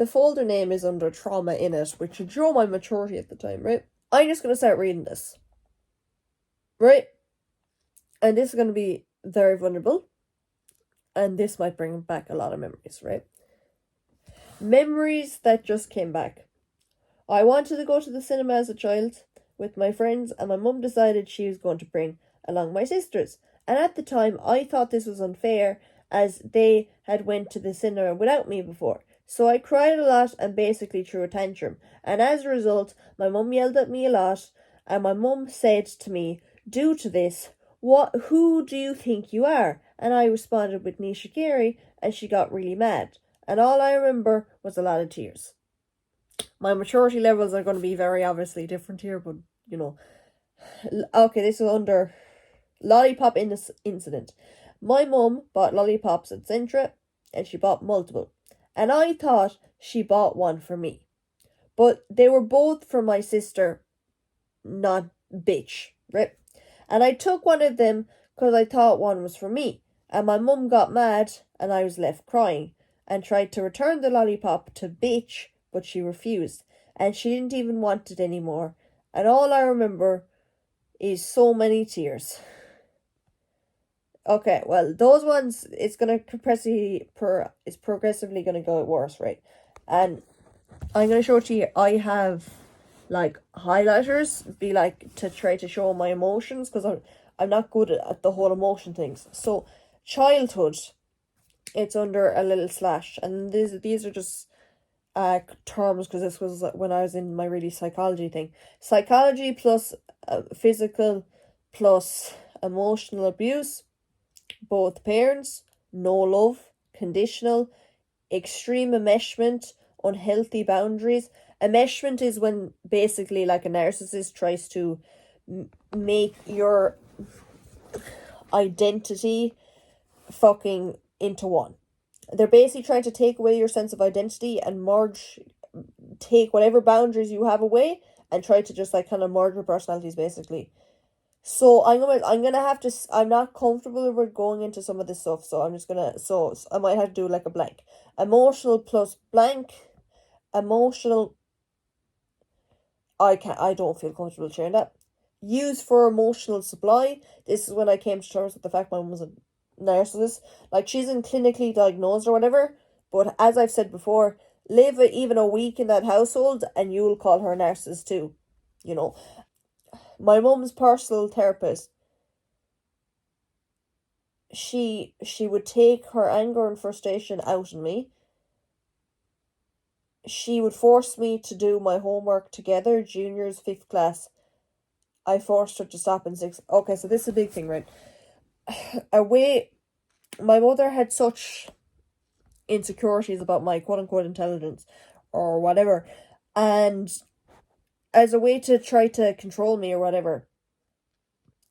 The folder name is under Trauma in It, which should show my maturity at the time, right? I'm just going to start reading this. Right? And this is going to be very vulnerable. And this might bring back a lot of memories, right? Memories that just came back. I wanted to go to the cinema as a child with my friends, and my mum decided she was going to bring along my sisters. And at the time, I thought this was unfair, as they had went to the cinema without me before. So I cried a lot and basically threw a tantrum. And as a result, my mum yelled at me a lot, and my mum said to me, due to this, who do you think you are? And I responded with Nisha Carey, and she got really mad. And all I remember was a lot of tears. My maturity levels are going to be very obviously different here, but, you know. Okay, this is under lollipop incident. My mum bought lollipops at Centra, and she bought multiple. And I thought she bought one for me. But they were both for my sister, not bitch, right? And I took one of them because I thought one was for me. And my mum got mad, and I was left crying, and tried to return the lollipop to bitch, but she refused. And she didn't even want it anymore. And all I remember is so many tears. Okay, well, those ones, it's progressively going to go worse, right? And I'm going to show it to you. I have, like, highlighters, to try to show my emotions, because I'm not good at the whole emotion things. So, childhood, it's under a little slash, and these are just terms, because this was when I was in my really psychology thing. Psychology plus physical plus emotional abuse, both parents, no love, conditional, extreme enmeshment, unhealthy boundaries. Enmeshment is when basically like a narcissist tries to make your identity fucking into one. They're basically trying to take away your sense of identity and take whatever boundaries you have away and try to just like kind of merge your personalities basically. So I'm not comfortable with going into some of this stuff, so I might have to do like a blank. Emotional plus blank. Emotional, I don't feel comfortable sharing that. Used for emotional supply. This is when I came to terms with the fact my mum was a narcissist. Like, she's in clinically diagnosed or whatever, but as I've said before, live even a week in that household and you'll call her a narcissist too, you know. My mum's personal therapist, she would take her anger and frustration out on me. She would force me to do my homework together, juniors, 5th class. I forced her to stop in 6th. Okay, so this is a big thing, right? My mother had such insecurities about my quote-unquote intelligence or whatever, and as a way to try to control me or whatever,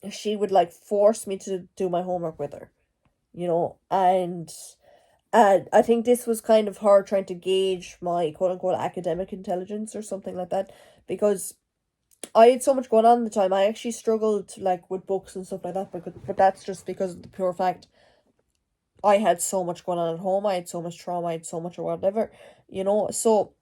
she would like force me to do my homework with her, you know. And I think this was kind of her trying to gauge my quote-unquote academic intelligence or something like that, because I had so much going on at the time. I actually struggled like with books and stuff like that, but that's just because of the pure fact I had so much going on at home. I had so much trauma. I had so much or whatever, you know. So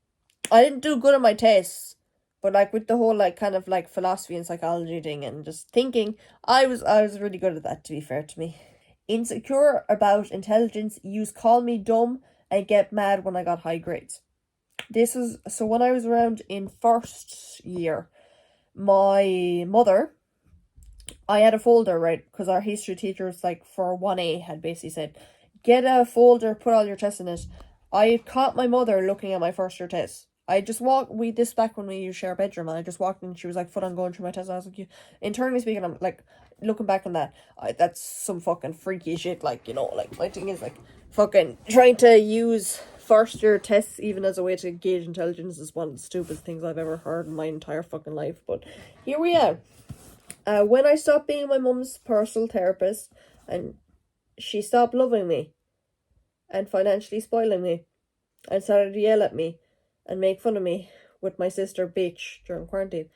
I didn't do good on my tests, but like with the whole like kind of like philosophy and psychology thing and just thinking, I was really good at that, to be fair to me. Insecure about intelligence, used call me dumb and get mad when I got high grades. This was, so when I was around in 1st year, my mother, I had a folder, right, because our history teachers, like, for 1A had basically said, get a folder, put all your tests in it. I caught my mother looking at my 1st year tests. I just this back when we used to share a bedroom, and I just walked in, and she was like, foot on going through my tests. I was like, internally speaking, I'm like, looking back on that, that's some fucking freaky shit, like, you know, like, my thing is, like, fucking trying to use 1st year tests even as a way to gauge intelligence is one of the stupidest things I've ever heard in my entire fucking life, but here we are. When I stopped being my mum's personal therapist, and she stopped loving me and financially spoiling me and started to yell at me and make fun of me with my sister bitch during quarantine.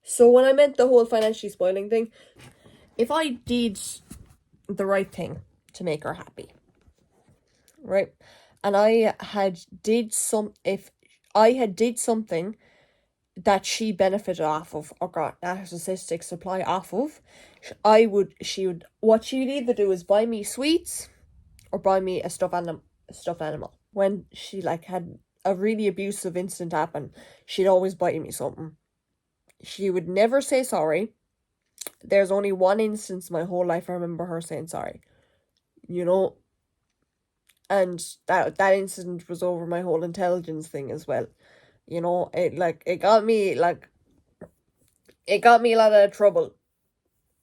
So when I meant the whole financially spoiling thing, if I did the right thing to make her happy, right, and I if I had did something that she benefited off of or got narcissistic supply off of, what she'd either do is buy me sweets or buy me a stuffed animal. When she like had a really abusive incident happen, she'd always buy me something. She would never say sorry. There's only one instance my whole life I remember her saying sorry. You know, and that incident was over my whole intelligence thing as well. You know, it got me a lot of trouble,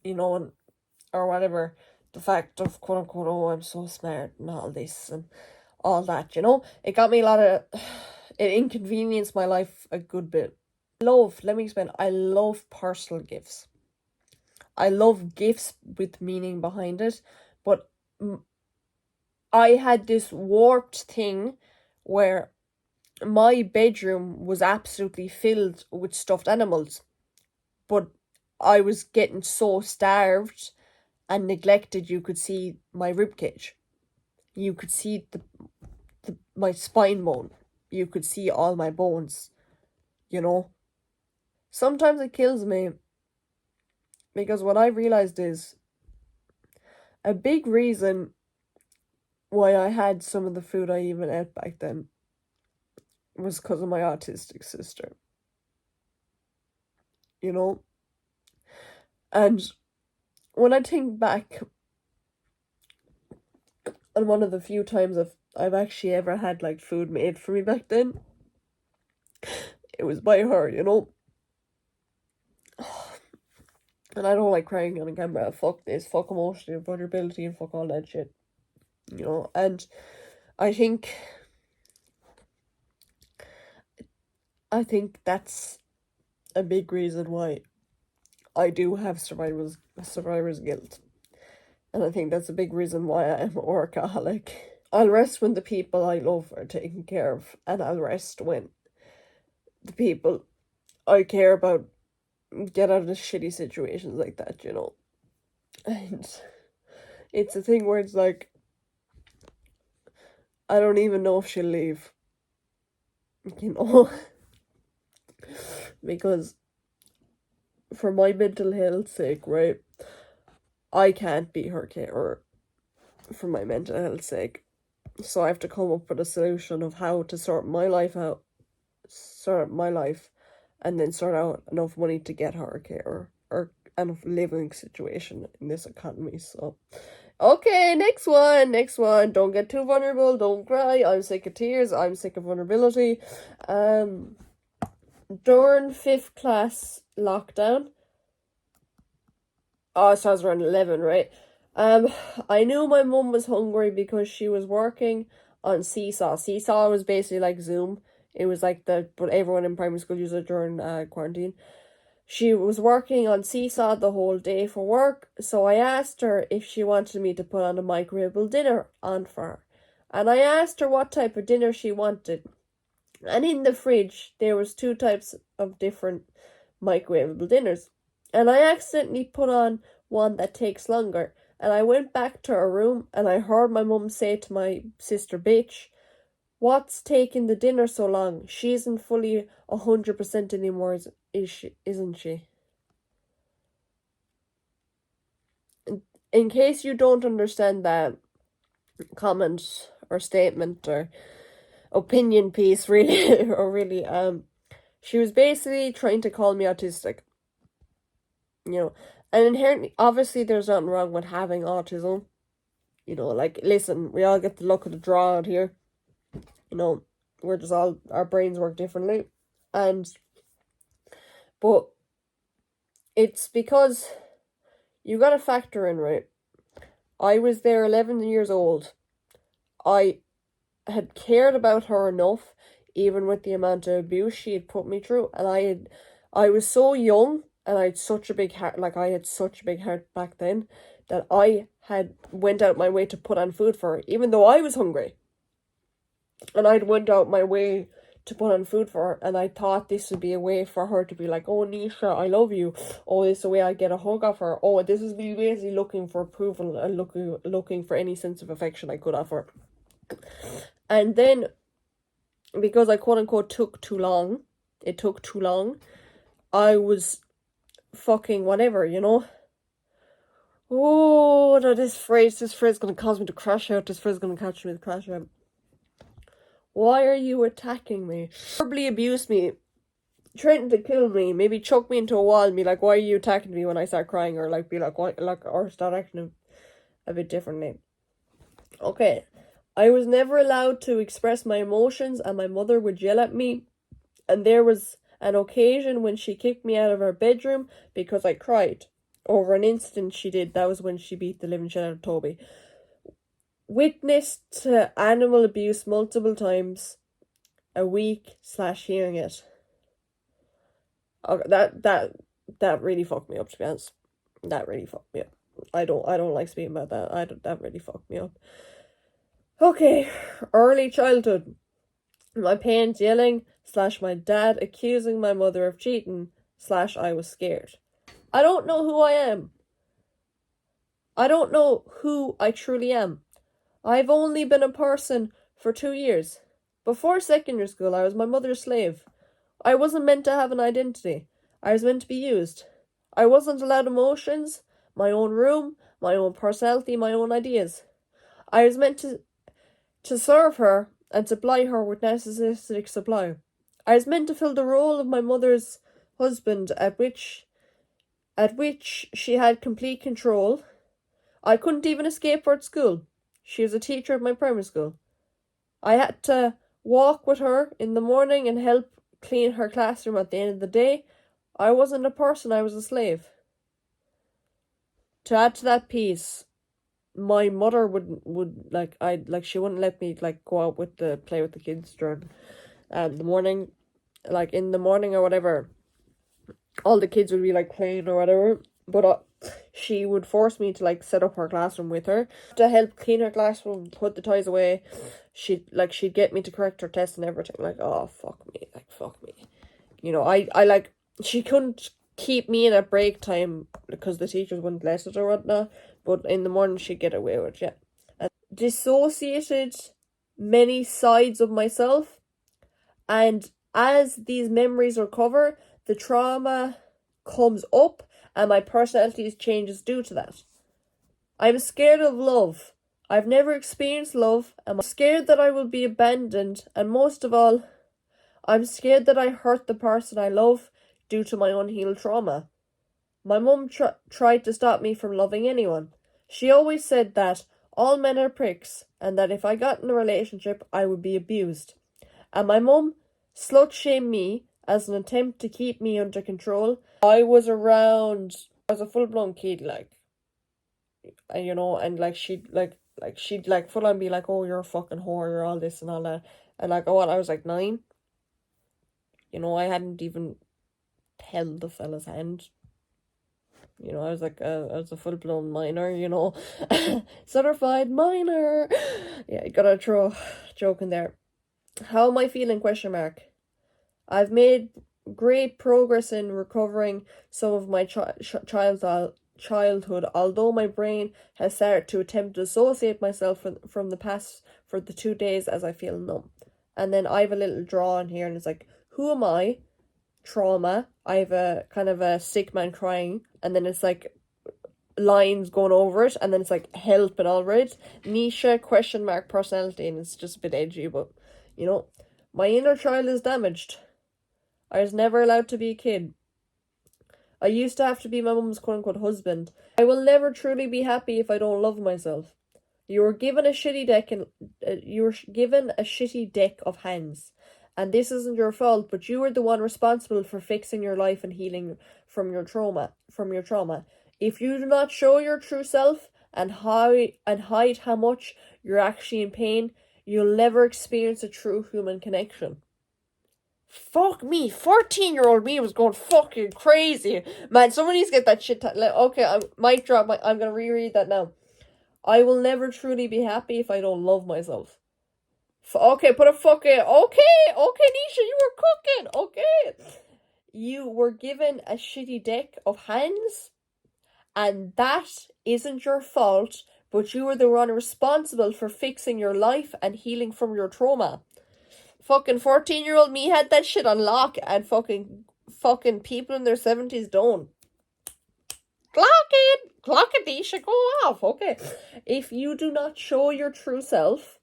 you know, or whatever. The fact of quote unquote, oh, I'm so smart and all this and all that, you know, it got me a lot of, it inconvenienced my life a good bit. Let me explain, I love personal gifts. I love gifts with meaning behind it, but I had this warped thing where my bedroom was absolutely filled with stuffed animals, but I was getting so starved and neglected. You could see my ribcage, you could see my spine bone, you could see all my bones, you know. Sometimes it kills me, because what I realized is a big reason why I had some of the food I even ate back then was because of my autistic sister, you know. And when I think back on one of the few times I've actually ever had like food made for me back then, it was by her, you know. And I don't like crying on camera. Fuck this, fuck emotional vulnerability and fuck all that shit, you know. And I think that's a big reason why I do have survivor's guilt. And I think that's a big reason why I am a workaholic. I'll rest when the people I love are taken care of, and I'll rest when the people I care about get out of shitty situations like that, you know. And it's a thing where it's like, I don't even know if she'll leave, you know. Because for my mental health's sake, right, I can't be her carer for my mental health's sake. So I have to come up with a solution of how to sort my life out, and then sort out enough money to get her a carer or enough living situation in this economy. So, okay, next one. Don't get too vulnerable. Don't cry. I'm sick of tears. I'm sick of vulnerability. During 5th class lockdown. Oh, so I was around 11, right? I knew my mum was hungry because she was working on Seesaw. Seesaw was basically like Zoom. It was like but everyone in primary school used it during quarantine. She was working on Seesaw the whole day for work, so I asked her if she wanted me to put on a microwavable dinner on for her. And I asked her what type of dinner she wanted. And in the fridge, there was 2 types of different microwavable dinners. And I accidentally put on one that takes longer. And I went back to her room and I heard my mum say to my sister, bitch, what's taking the dinner so long? She isn't fully 100% anymore, isn't she? In case you don't understand that comment or statement or opinion piece, really, or really, she was basically trying to call me autistic. You know, and inherently, obviously, there's nothing wrong with having autism. You know, like, listen, we all get the luck of the draw out here. You know, we're just all, our brains work differently. But it's because you gotta factor in, right? I was there 11 years old. I had cared about her enough, even with the amount of abuse she had put me through. And I was so young, and I had such a big heart, like I had such a big heart back then, that I had went out my way to put on food for her, even though I was hungry. And I'd went out my way to put on food for her, and I thought this would be a way for her to be like, oh, Nisha, I love you. Oh, this is a way I get a hug off her. Oh, this is me basically looking for approval and looking for any sense of affection I could offer. And then because I quote unquote took too long. It took too long. I was fucking whatever, you know? Oh, no, this phrase is gonna cause me to crash out. This phrase is gonna catch me to crash out. Why are you attacking me? Verbally abuse me. Threaten to kill me. Maybe chuck me into a wall and be like, why are you attacking me when I start crying? Or like, be like, what? Like, or start acting a bit differently. Okay. I was never allowed to express my emotions, and my mother would yell at me. And there was an occasion when she kicked me out of her bedroom because I cried. Over an incident she did. That was when she beat the living shit out of Toby. Witnessed animal abuse multiple times a week / hearing it. Okay, that really fucked me up, to be honest. That really fucked me up. I don't like speaking about that. That really fucked me up. Okay, early childhood. My parents yelling / my dad accusing my mother of cheating / I was scared. I don't know who I am. I don't know who I truly am. I've only been a person for 2 years. Before secondary school, I was my mother's slave. I wasn't meant to have an identity. I was meant to be used. I wasn't allowed emotions, my own room, my own personality, my own ideas. I was meant to serve her and supply her with necessary supply. I was meant to fill the role of my mother's husband, at which she had complete control. I couldn't even escape her at school. She was a teacher at my primary school. I had to walk with her in the morning and help clean her classroom at the end of the day. I wasn't a person, I was a slave. To add to that piece, my mother she wouldn't let me go out play with the kids during the morning, in the morning or whatever. All the kids would be playing or whatever, but she would force me to set up her classroom with her to help clean her classroom, put the toys away. She'd get me to correct her tests and everything. Oh, fuck me. You know, she couldn't keep me in at break time because the teachers wouldn't let it or whatnot, but in the morning she'd get away with it, yeah. And dissociated many sides of myself, and as these memories recover, the trauma comes up and my personality changes due to that. I'm scared of love. I've never experienced love. I'm scared that I will be abandoned, and most of all, I'm scared that I hurt the person I love due to my unhealed trauma. My mum tried to stop me from loving anyone. She always said that all men are pricks, and that if I got in a relationship, I would be abused. And my mum slut-shamed me as an attempt to keep me under control. I was a full-blown kid, you know, and she'd full on be like, oh, you're a fucking whore, you're all this and all that. And I was 9. You know, I hadn't even held the fella's hand. You know, I was a full-blown minor, you know. Certified minor. Yeah, you gotta throw a joke in there. How am I feeling, question mark? I've made great progress in recovering some of my childhood, although my brain has started to attempt to dissociate myself from the past for the 2 days as I feel numb. And then I have a little draw in here, and it's who am I? Trauma. I have a kind of a sick man crying, and then it's lines going over it, and then it's help and all right. Nisha question mark personality, and it's just a bit edgy, but you know, my inner child is damaged. I was never allowed to be a kid. I used to have to be my mum's quote-unquote husband. I will never truly be happy if I don't love myself. You were given a shitty deck of hands, and this isn't your fault, but you were the one responsible for fixing your life and healing from your trauma. If you do not show your true self and hide how much you're actually in pain, you'll never experience a true human connection. Fuck me, 14-year-old me was going fucking crazy. Man, someone needs to get that shit. Okay, mic drop. I'm gonna reread that now. I will never truly be happy if I don't love myself. Okay, put a fucking... Okay, Nisha, you were cooking. Okay. You were given a shitty deck of hands, and that isn't your fault, but you were the one responsible for fixing your life and healing from your trauma. Fucking 14-year-old me had that shit on lock, and fucking people in their 70s don't. Clock it, Disha, go off, okay? If you do not show your true self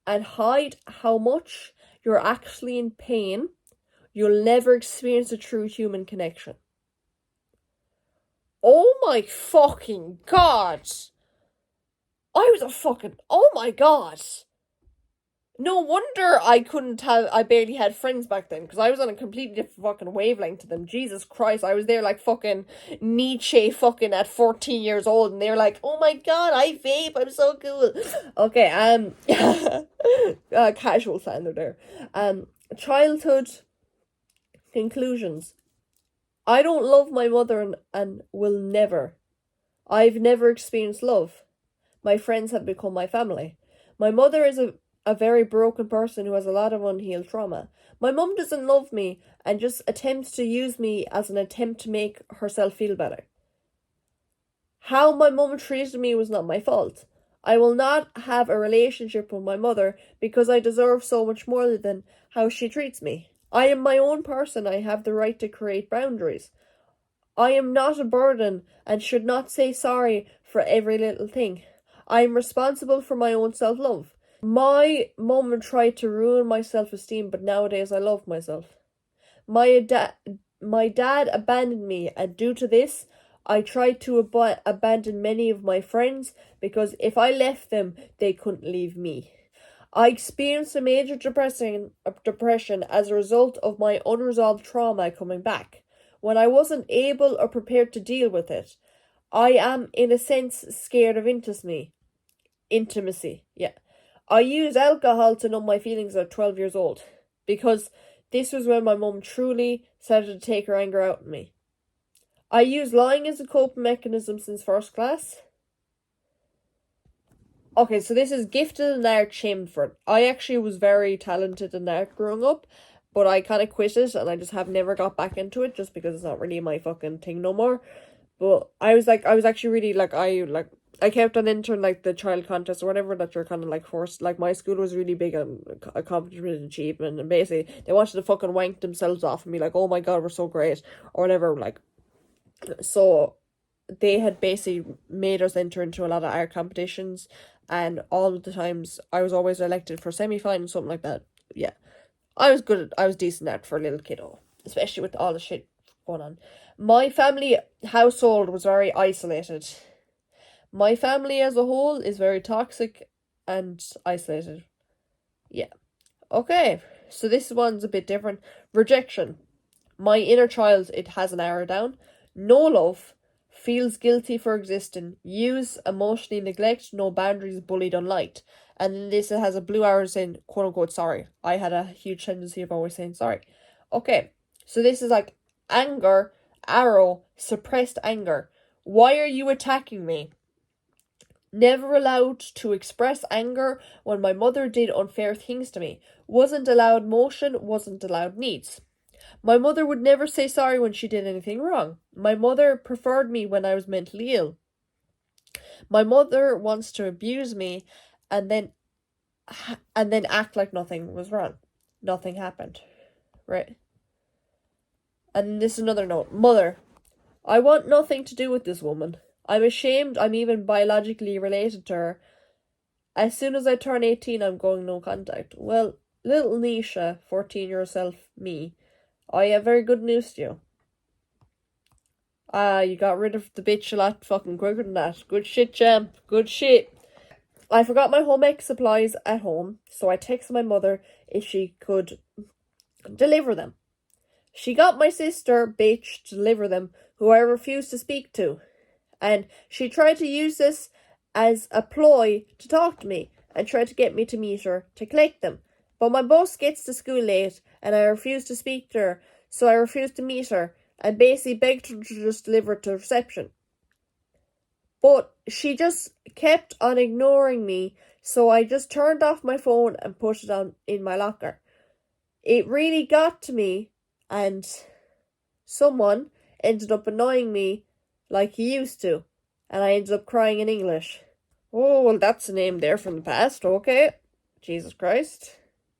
and hide how much you're actually in pain, you'll never experience a true human connection. Oh my fucking god! Oh my god! No wonder I barely had friends back then, because I was on a completely different fucking wavelength to them. Jesus Christ, I was there like fucking Nietzsche fucking at 14 years old, and they were like, oh my god, I vape, I'm so cool. Okay, casual slander there. Childhood conclusions. I don't love my mother and will never. I've never experienced love. My friends have become my family. My mother is a very broken person who has a lot of unhealed trauma. My mum doesn't love me and just attempts to use me as an attempt to make herself feel better. How my mum treated me was not my fault. I will not have a relationship with my mother because I deserve so much more than how she treats me. I am my own person. I have the right to create boundaries. I am not a burden and should not say sorry for every little thing. I am responsible for my own self-love. My mum tried to ruin my self-esteem, but nowadays I love myself. My dad abandoned me, and due to this, I tried to abandon many of my friends because if I left them, they couldn't leave me. I experienced a major depression as a result of my unresolved trauma coming back. When I wasn't able or prepared to deal with it, I am, in a sense, scared of intimacy. Yeah. I used alcohol to numb my feelings at 12 years old, because this was when my mum truly started to take her anger out on me. I used lying as a coping mechanism since first class. Okay, so this is gifted in art, shamed for it. I actually was very talented in art growing up, but I kind of quit it, and I just have never got back into it just because it's not really my fucking thing no more. But I was actually really I kept on entering like the child contest or whatever that you're kind of like forced. Like my school was really big on accomplishment and achievement, and basically they wanted to fucking wank themselves off and be like, oh my god, we're so great or whatever. Like, so they had basically made us enter into a lot of art competitions, and all of the times I was always elected for semi-final, something like that. Yeah, I was decent at for a little kiddo, especially with all the shit going on. My family household was very isolated. My family as a whole is very toxic and isolated. Yeah. Okay, so this one's a bit different. Rejection. My inner child, it has an arrow down. No love. Feels guilty for existing. Use, emotionally neglect, no boundaries, bullied, unliked. And then this has a blue arrow saying, quote unquote, sorry. I had a huge tendency of always saying sorry. Okay, so this is like anger, arrow, suppressed anger. Why are you attacking me? Never allowed to express anger when my mother did unfair things to me. Wasn't allowed motion, wasn't allowed needs. My mother would never say sorry when she did anything wrong. My mother preferred me when I was mentally ill. My mother wants to abuse me and then act like nothing was wrong. Nothing happened. Right? And this is another note. Mother, I want nothing to do with this woman. I'm ashamed I'm even biologically related to her. As soon as I turn 18, I'm going no contact. Well, little Nisha, 14 yourself, me, I have very good news to you. You got rid of the bitch a lot fucking quicker than that. Good shit, champ. Good shit. I forgot my home ec supplies at home, so I texted my mother if she could deliver them. She got my sister, bitch, to deliver them, who I refused to speak to. And she tried to use this as a ploy to talk to me and try to get me to meet her to collect them. But my bus gets to school late and I refuse to speak to her, so I refused to meet her and basically begged her to just deliver it to reception. But she just kept on ignoring me, so I just turned off my phone and put it on in my locker. It really got to me, and someone ended up annoying me like he used to, and I ended up crying in English. Oh, well, that's a name there from the past, okay. Jesus Christ.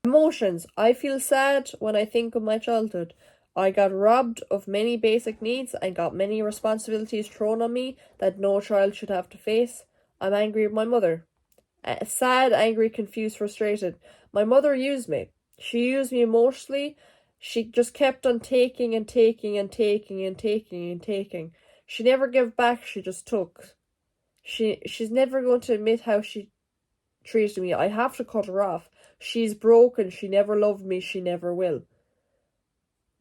Emotions. I feel sad when I think of my childhood. I got robbed of many basic needs and got many responsibilities thrown on me that no child should have to face. I'm angry with my mother. Sad, angry, confused, frustrated. My mother used me. She used me emotionally. She just kept on taking and taking and taking and taking and taking. She never gave back, she just took. She's never going to admit how she treated me. I have to cut her off. She's broken. She never loved me. She never will.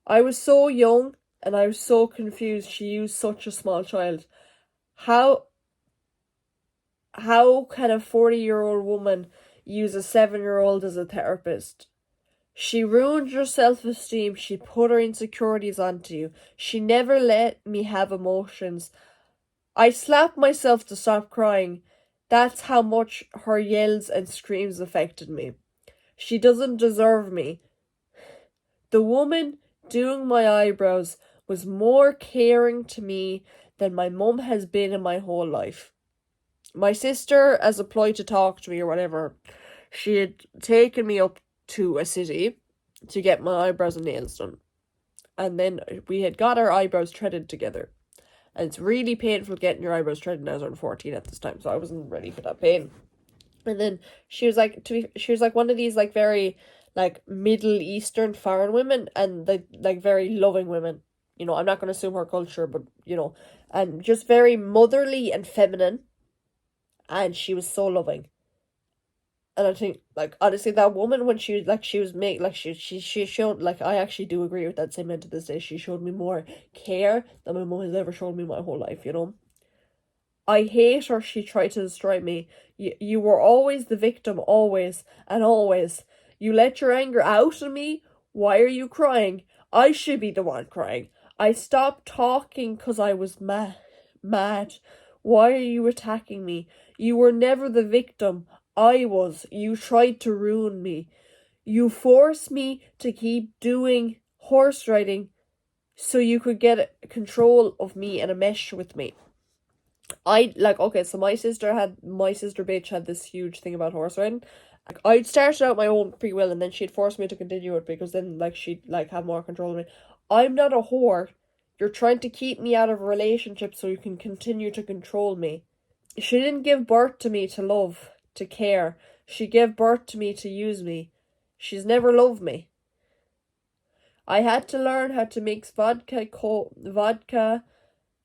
I was so young and I was so confused. She used such a small child. How can a 40-year-old woman use a 7-year-old as a therapist? She ruined your self-esteem. She put her insecurities onto you. She never let me have emotions. I slapped myself to stop crying. That's how much her yells and screams affected me. She doesn't deserve me. The woman doing my eyebrows was more caring to me than my mum has been in my whole life. My sister, as a ploy to talk to me or whatever, she had taken me up to a city to get my eyebrows and nails done. And then we had got our eyebrows threaded together. And it's really painful getting your eyebrows threaded. I was around 14 at this time, so I wasn't ready for that pain. And then she was like one of these like very like Middle Eastern foreign women, and like very loving women. You know, I'm not going to assume her culture, but you know, and just very motherly and feminine. And she was so loving. And I think, like, honestly, that woman, when she was make like she showed, like, I actually do agree with that sentiment to this day. She showed me more care than my mum has ever shown me my whole life, you know. I hate her. She tried to destroy me. You were always the victim, always and always. You let your anger out on me. Why are you crying? I should be the one crying. I stopped talking because I was mad. Why are you attacking me? You were never the victim. I was. You tried to ruin me. You forced me to keep doing horse riding so you could get control of me and a mesh with me. Okay, so my sister bitch had this huge thing about horse riding. Like, I'd started out my own free will, and then she'd force me to continue it because then like she'd like have more control of me. I'm not a whore. You're trying to keep me out of a relationship so you can continue to control me. She didn't give birth to me to love, to care. She gave birth to me to use me. She's never loved me. I had to learn how to mix vodka,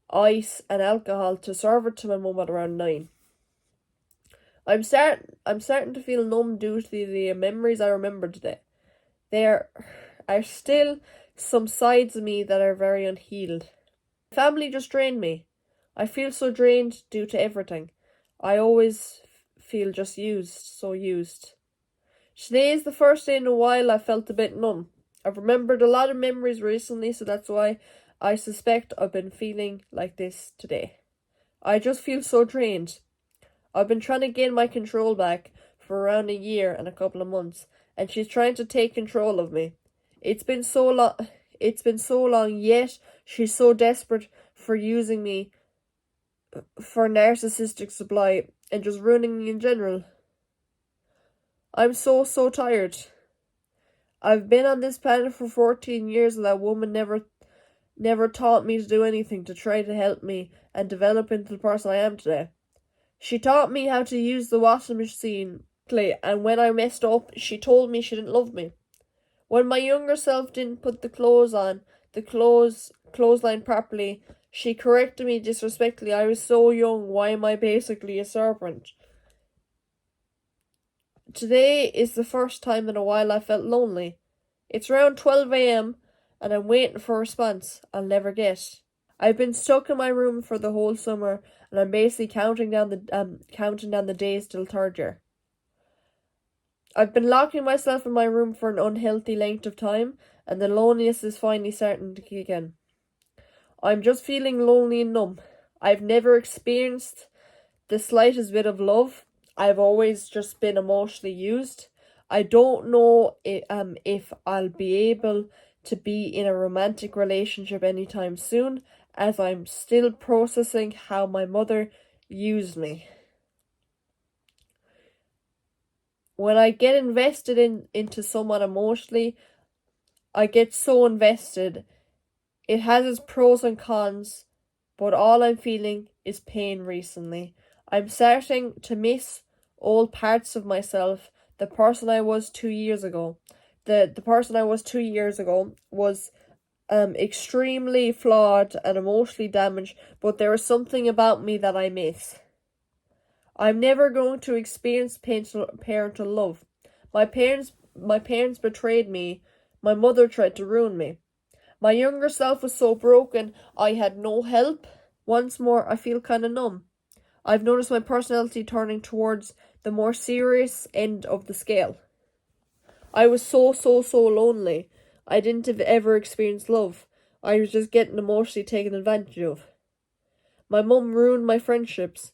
ice and alcohol to serve it to my mum at around 9. I'm starting to feel numb due to the memories I remember today. There are still some sides of me that are very unhealed. Family just drained me. I feel so drained due to everything. I always feel just used, so used. Today is the first day in a while I felt a bit numb. I've remembered a lot of memories recently, so that's why I suspect I've been feeling like this today. I just feel so drained. I've been trying to gain my control back for around a year and a couple of months, and she's trying to take control of me. It's been so long, yet she's so desperate for using me for narcissistic supply and just ruining me in general. I'm so tired. I've been on this planet for 14 years and that woman never taught me to do anything to try to help me and develop into the person I am today. She taught me how to use the washing machine, and when I messed up, she told me she didn't love me. When my younger self didn't put the clothesline properly, she corrected me disrespectfully. I was so young, why am I basically a serpent? Today is the first time in a while I felt lonely. It's around 12 a.m. and I'm waiting for a response I'll never get. I've been stuck in my room for the whole summer, and I'm basically counting down the days till third year. I've been locking myself in my room for an unhealthy length of time, and the loneliness is finally starting to kick in. I'm just feeling lonely and numb. I've never experienced the slightest bit of love. I've always just been emotionally used. I don't know if I'll be able to be in a romantic relationship anytime soon, as I'm still processing how my mother used me. when I get invested into someone emotionally, I get so invested. It has its pros and cons, but all I'm feeling is pain recently. I'm starting to miss old parts of myself, the person I was 2 years ago. The person I was 2 years ago was extremely flawed and emotionally damaged, but there is something about me that I miss. I'm never going to experience parental love. My parents betrayed me. My mother tried to ruin me. My younger self was so broken, I had no help. Once more, I feel kind of numb. I've noticed my personality turning towards the more serious end of the scale. I was so lonely. I didn't have ever experienced love. I was just getting emotionally taken advantage of. My mum ruined my friendships.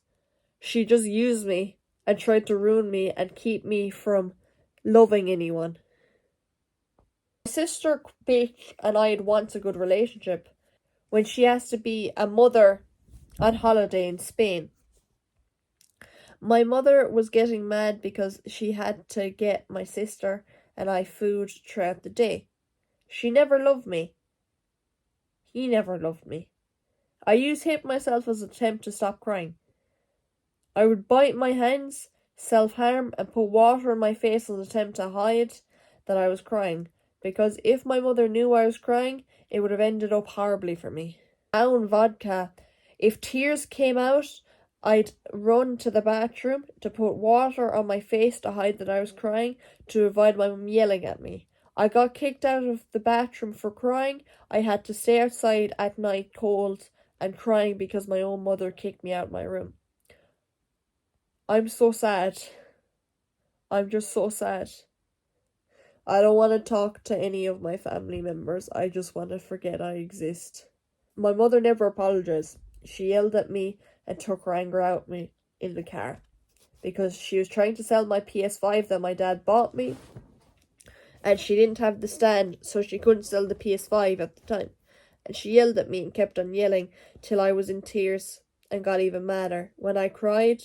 She just used me and tried to ruin me and keep me from loving anyone. My sister bitch and I had once a good relationship when she has to be a mother on holiday in Spain. My mother was getting mad because she had to get my sister and I food throughout the day. She never loved me. He never loved me. I used hit myself as an attempt to stop crying. I would bite my hands, self-harm, and put water in my face in an attempt to hide that I was crying, because if my mother knew I was crying, it would have ended up horribly for me. Down vodka. If tears came out, I'd run to the bathroom to put water on my face to hide that I was crying, to avoid my mum yelling at me. I got kicked out of the bathroom for crying. I had to stay outside at night cold and crying because my own mother kicked me out of my room. I'm so sad. I'm just so sad. I don't want to talk to any of my family members. I just want to forget I exist. My mother never apologized. She yelled at me and took her anger out at me in the car because she was trying to sell my PS5 that my dad bought me, and she didn't have the stand, so she couldn't sell the PS5 at the time. And she yelled at me and kept on yelling till I was in tears and got even madder. When I cried,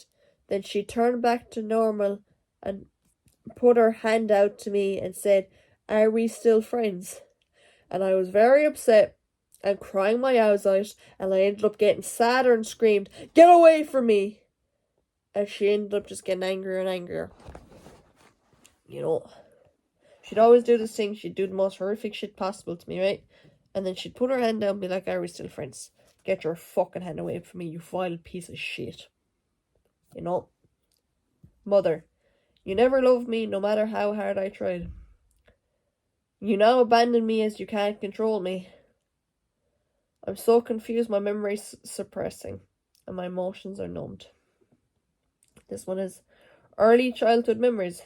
then she turned back to normal and put her hand out to me and said, "Are we still friends?" And I was very upset and crying my eyes out, and I ended up getting sadder and screamed, "Get away from me!" And she ended up just getting angrier and angrier. You know, she'd always do this thing, she'd do the most horrific shit possible to me, right? And then she'd put her hand down and be like, "Are we still friends? Get your fucking hand away from me, you vile piece of shit." You know? Mother, you never loved me, no matter how hard I tried. You now abandon me as you can't control me. I'm so confused, my memory's suppressing, and my emotions are numbed. This one is early childhood memories.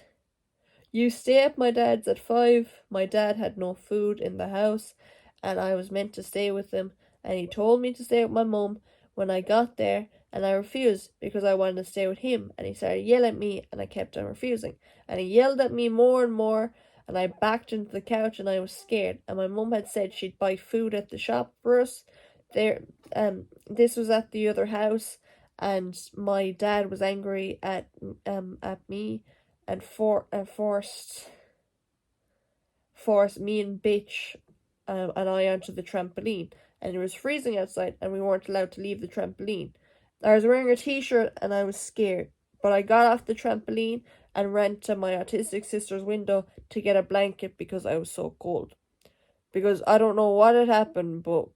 You stay at my dad's at 5. My dad had no food in the house, and I was meant to stay with him, and he told me to stay with my mum when I got there, and I refused because I wanted to stay with him, and he started yelling at me, and I kept on refusing, and he yelled at me more and more, and I backed into the couch, and I was scared, and my mum had said she'd buy food at the shop for us. This was at the other house, and my dad was angry at me and forced me and bitch and I onto the trampoline, and it was freezing outside and we weren't allowed to leave the trampoline. I was wearing a t-shirt and I was scared, but I got off the trampoline and ran to my autistic sister's window to get a blanket because I was so cold. Because I don't know what had happened, but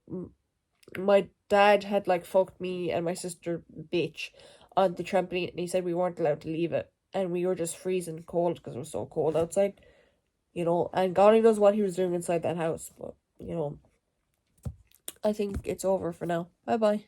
my dad had like fucked me and my sister bitch on the trampoline, and he said we weren't allowed to leave it, and we were just freezing cold because it was so cold outside, you know, and God only knows what he was doing inside that house, but, you know, I think it's over for now. Bye bye.